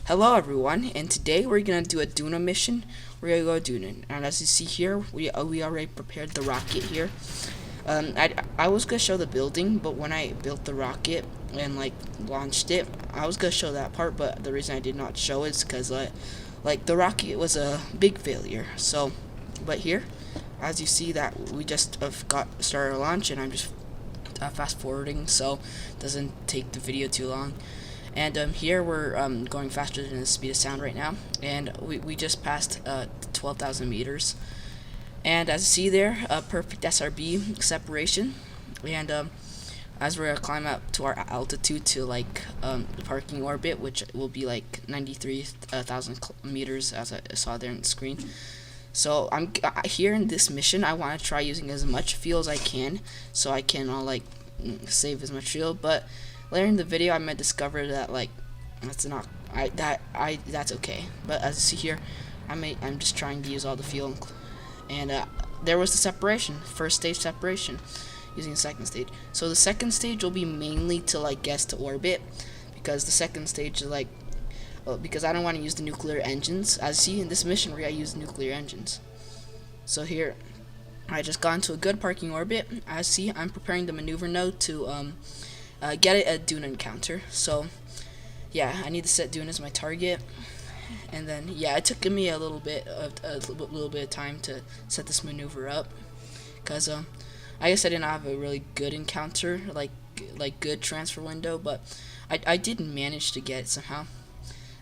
Hello everyone, and today we're gonna do a Duna mission. We're gonna go Duna, and as you see here, we already prepared the rocket here. I was gonna show the building, but when I built the rocket and like launched it, I was gonna show that part. But the reason I did not show it is because like the rocket was a big failure. So, but here, as you see that we just got started our launch, and I'm just fast forwarding, so it doesn't take the video too long. And here we're going faster than the speed of sound right now, and we just passed 12,000 meters. And as you see there, perfect SRB separation. And as we're gonna climb up to our altitude to like the parking orbit, which will be like 93,000 meters, as I saw there on the screen. So I'm here in this mission. I want to try using as much fuel as I can, so I can like save as much fuel. But later in the video, I might discover that like that's not that's okay. But as you see here, I'm just trying to use all the fuel, and there was the separation, first stage separation, using the second stage. So the second stage will be mainly to like guess to orbit, because the second stage is like. Because I don't want to use the nuclear engines. As you see in this mission, where I use nuclear engines. So here, I just got into a good parking orbit. As you see, I'm preparing the maneuver node to get a Duna encounter. So yeah, I need to set Duna as my target. And then yeah, it took me a little bit of time to set this maneuver up, because I guess I didn't have a really good encounter, like good transfer window, but I did manage to get it somehow.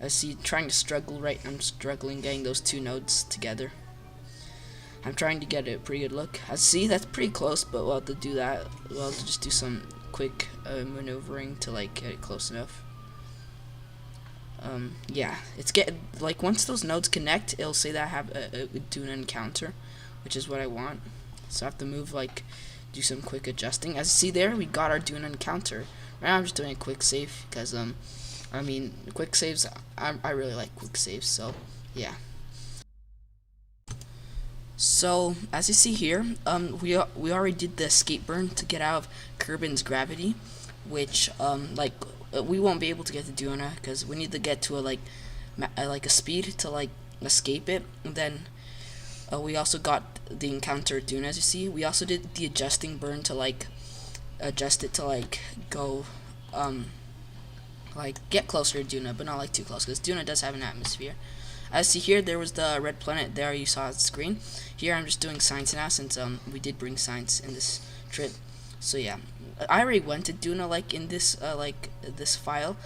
I see I'm struggling getting those two nodes together. I'm trying to get a pretty good look. I see that's pretty close, but we'll have to do that. We'll have to just do some quick maneuvering to like get it close enough. Yeah, it's like once those nodes connect, it'll say that I have a Duna encounter, which is what I want. So I have to move do some quick adjusting. As you see there, we got our Duna encounter. Right now I'm just doing a quick save because I mean, quick saves, I really like quick saves, so, yeah. So, as you see here, we already did the escape burn to get out of Kerbin's gravity, which, we won't be able to get to Duna, because we need to get to a speed to, like, escape it. And then, we also got the encounter at Duna, as you see. We also did the adjusting burn to, like, adjust it to, like, go, get closer to Duna, but not like too close, because Duna does have an atmosphere. As you see here, there was the red planet there you saw on the screen. Here I'm just doing science now, since we did bring science in this trip. So yeah, I already went to Duna in this this file,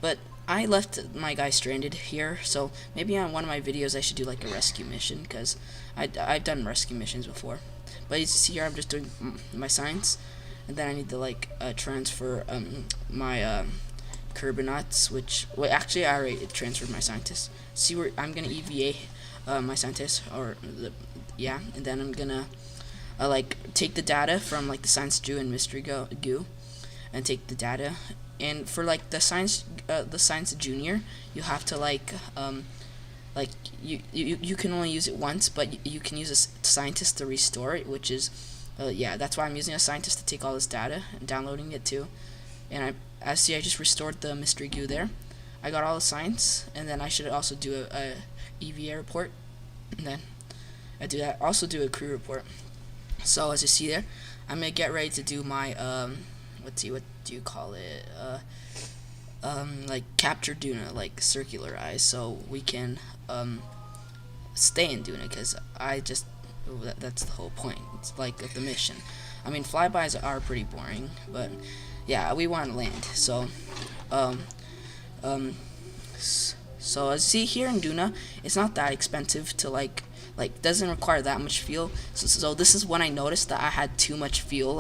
but I left my guy stranded here. So maybe on one of my videos I should do like a rescue mission, because I've done rescue missions before. But as you see here, I'm just doing my science, and then I need to transfer my Kerbinauts, actually I already transferred my scientists. See where I'm gonna EVA my scientists, and then I'm gonna take the data from the science Jew and mystery goo, and take the data. And for the science junior, you have to you can only use it once, but you can use a scientist to restore it, which is yeah, that's why I'm using a scientist to take all this data and downloading it too. And I just restored the mystery goo there. I got all the science, and then I should also do a EVA report, and then I do that. Also do a crew report. So as you see there, I'm gonna get ready to do my what do you call it? Capture Duna, circular eyes, so we can stay in Duna, because that's the whole point. It's of the mission. I mean, flybys are pretty boring, but yeah, we want to land. So, so as you see here in Duna, it's not that expensive to doesn't require that much fuel. So this is when I noticed that I had too much fuel,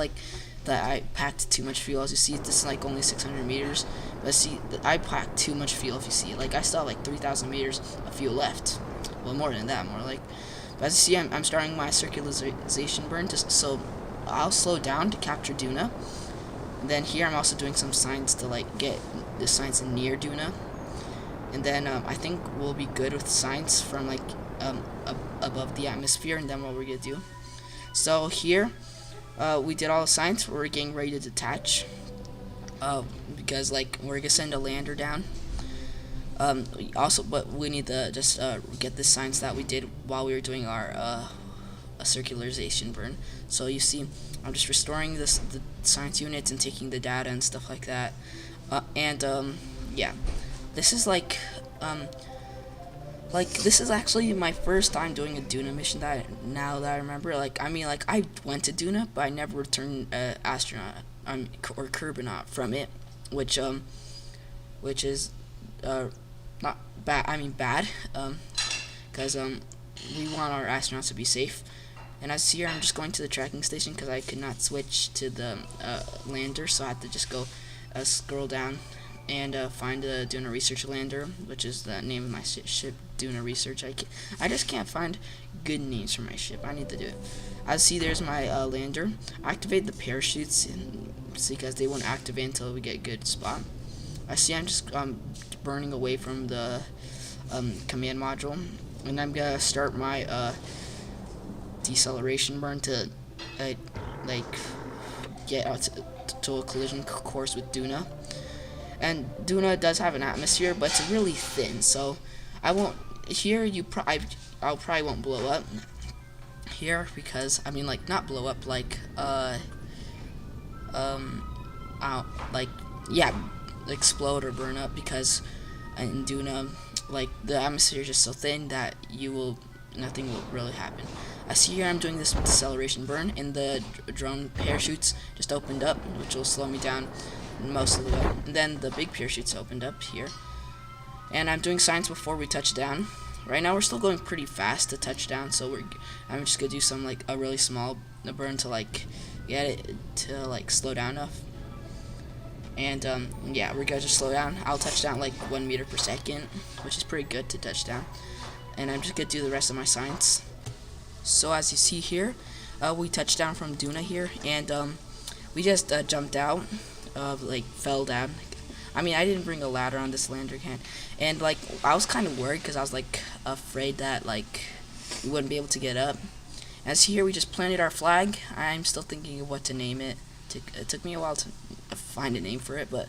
that I packed too much fuel. As you see, this is only 600 meters, but see, I packed too much fuel. If you see, I still have 3,000 meters of fuel left. Well, more than that, But as you see, I'm starting my circularization burn, so I'll slow down to capture Duna. And then here I'm also doing some science to get the science near Duna. And then I think we'll be good with science from above the atmosphere, and then what we're gonna do. So here we did all the science. We're getting ready to detach. because like we're gonna send a lander down. Also, but we need to just get the science that we did while we were doing our a circularization burn. So you see, I'm just restoring the science units and taking the data and stuff like that. And yeah, this is like this is actually my first time doing a Duna mission now that I remember. Like I mean, like I went to Duna, but I never returned astronaut or Kerbonaut from it, which is not bad. I mean bad, because we want our astronauts to be safe. And as here, I'm just going to the tracking station because I could not switch to the lander, so I had to just go scroll down and find the Duna Research Lander, which is the name of my ship, Duna Research. I just can't find good names for my ship. I need to do it. As see, there's my lander. Activate the parachutes because they won't activate until we get a good spot. I see I'm just burning away from the command module, and I'm gonna start my deceleration burn to like get out to a collision course with Duna. And Duna does have an atmosphere, but it's really thin, so I won't here. I probably won't blow up here because I mean, like, not blow up, like like, yeah, explode or burn up, because in Duna, like, the atmosphere is just so thin that nothing will really happen. I see here I'm doing this deceleration burn, and the drone parachutes just opened up, which will slow me down most of the way. And then the big parachutes opened up here. And I'm doing science before we touch down. Right now we're still going pretty fast to touch down, so I'm just gonna do some, like, a really small burn to, like, get it to, like, slow down enough. And yeah, we're gonna just slow down. I'll touch down like 1 meter per second, which is pretty good to touch down. And I'm just gonna do the rest of my science. So as you see here, we touched down from Duna here, and we just jumped out, like, fell down. I mean, I didn't bring a ladder on this lander can, and like I was kind of worried because I was like afraid that like we wouldn't be able to get up. As here, we just planted our flag. I'm still thinking of what to name it. It took me a while to find a name for it, but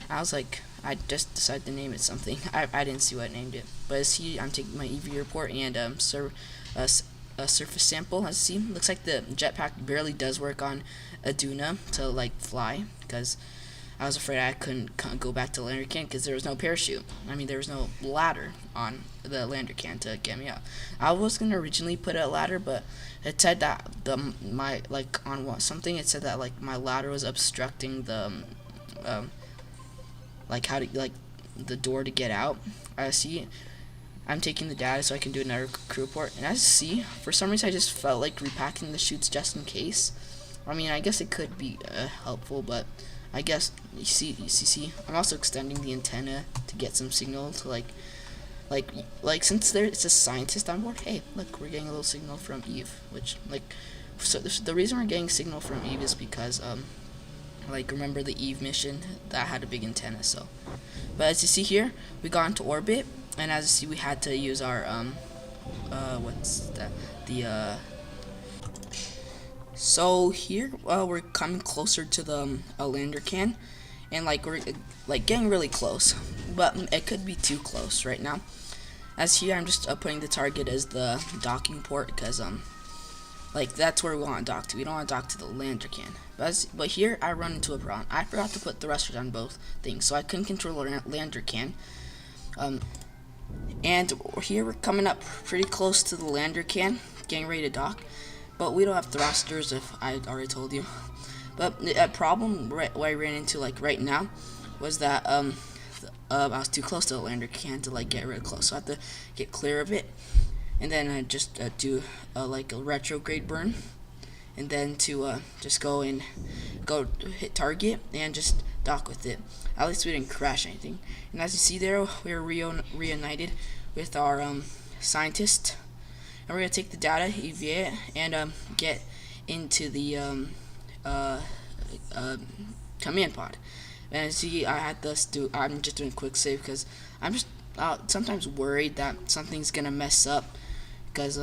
I was like, I just decided to name it something. I didn't see what I named it, but as see, I'm taking my EV report and a surface sample. As you see, looks like the jetpack barely does work on a Duna to like fly, because I was afraid I couldn't go back to the lander can because there was no parachute. I mean, there was no ladder on the lander can to get me up. I was gonna originally put a ladder, but it said that something. It said that like my ladder was obstructing the the door to get out. I see. I'm taking the data so I can do another crew report. And as you see, for some reason I just felt like repacking the chutes just in case. I mean, I guess it could be helpful, but I guess you see, I'm also extending the antenna to get some signal to like since it's a scientist on board. Hey, look, we're getting a little signal from Eve, which so the reason we're getting signal from Eve is because like, remember the Eve mission that had a big antenna. So, but as you see here, we got into orbit, and as you see, we had to use our what's that, so here we're coming closer to the lander can, and like we're like getting really close, but it could be too close right now. As here, I'm just putting the target as the docking port, because like that's where we want to dock to. We don't want to dock to the lander can. But here I run into a problem. I forgot to put thrusters on both things, so I couldn't control the lander can. And here we're coming up pretty close to the lander can, getting ready to dock. But we don't have thrusters, if I already told you. But a problem what I ran into like right now was that I was too close to the lander can to like get really close. So I have to get clear of it, and then I just do like a retrograde burn, and then to just go hit target and just dock with it. At least we didn't crash anything. And as you see there, we were reunited with our scientist. And we're gonna take the data, EVA it, and get into the command pod. And see, I'm just doing quick save because I'm just sometimes worried that something's gonna mess up, because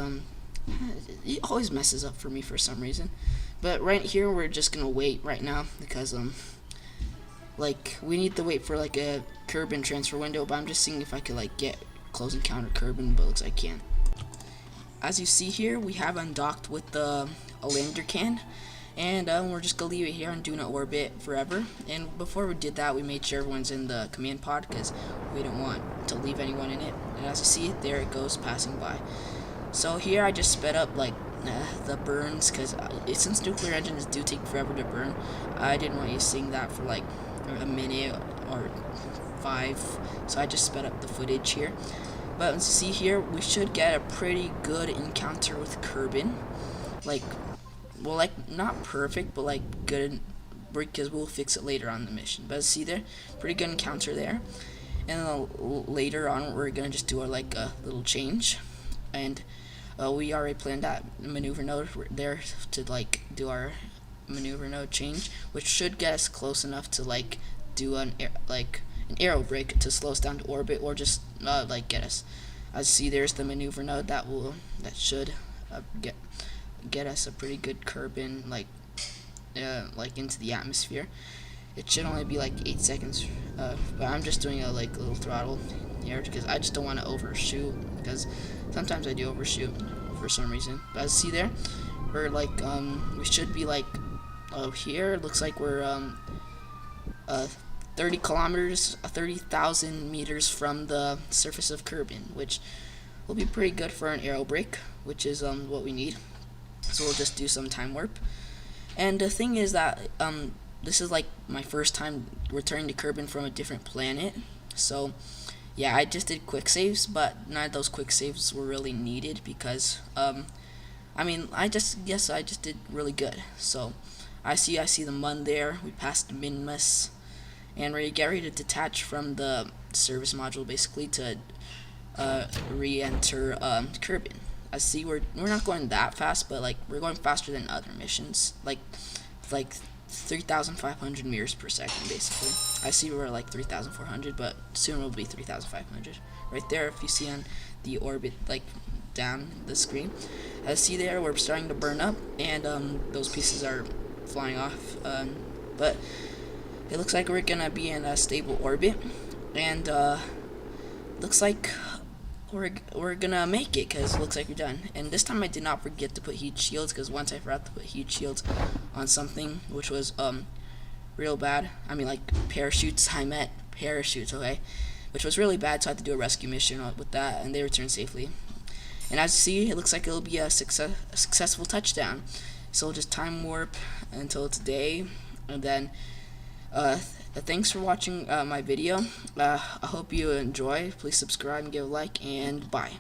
it always messes up for me for some reason. But right here, we're just gonna wait right now because like we need to wait for like a Kerbin transfer window, but I'm just seeing if I could like get close encounter Kerbin, but it looks like I can't. As you see here, we have undocked with the lander can, and we're just gonna leave it here on Duna orbit forever. And before we did that, we made sure everyone's in the command pod because we didn't want to leave anyone in it. And as you see it, there it goes passing by. So here I just sped up like the burns because since nuclear engines do take forever to burn, I didn't want you seeing that for like a minute or 5, so I just sped up the footage here. But as you see here, we should get a pretty good encounter with Kerbin. Like, well, like not perfect, but like good, because we'll fix it later on in the mission. But see there, pretty good encounter there. And then later on, we're gonna just do like a little change, and we already planned that maneuver node there to like do our maneuver node change, which should get us close enough to like do an arrow break to slow us down to orbit, or just like get us. As you see, there's the maneuver node that should get us a pretty good Kerbin like into the atmosphere. It should only be like 8 seconds, but I'm just doing a like little throttle here because I just don't want to overshoot, because sometimes I do overshoot for some reason. But as you see there, we're like we should be like here. It looks like we're 30 kilometers, 30,000 meters from the surface of Kerbin, which will be pretty good for an aero brake, which is what we need. So we'll just do some time warp. And the thing is that this is like my first time returning to Kerbin from a different planet. So yeah, I just did quick saves, but none of those quick saves were really needed because I mean, I just did really good. So I see the Mun there. We passed Minmus, and we're get ready to detach from the service module basically to re-enter Kerbin. I see we're not going that fast, but like we're going faster than other missions, like 3,500 meters per second basically. I see we're like 3,400, but soon we'll be 3,500 right there if you see on the orbit like down the screen. As see there, we're starting to burn up, and those pieces are flying off, but it looks like we're gonna be in a stable orbit, and looks like we're gonna make it, because it looks like we're done. And this time I did not forget to put heat shields, because once I forgot to put heat shields on something, which was real bad. I mean, like parachutes, I meant parachutes, okay, which was really bad, so I had to do a rescue mission with that, and they returned safely. And as you see, it looks like it'll be a successful touchdown. So we'll just time warp until today, and then thanks for watching my video. I hope you enjoy. Please subscribe and give a like, and bye.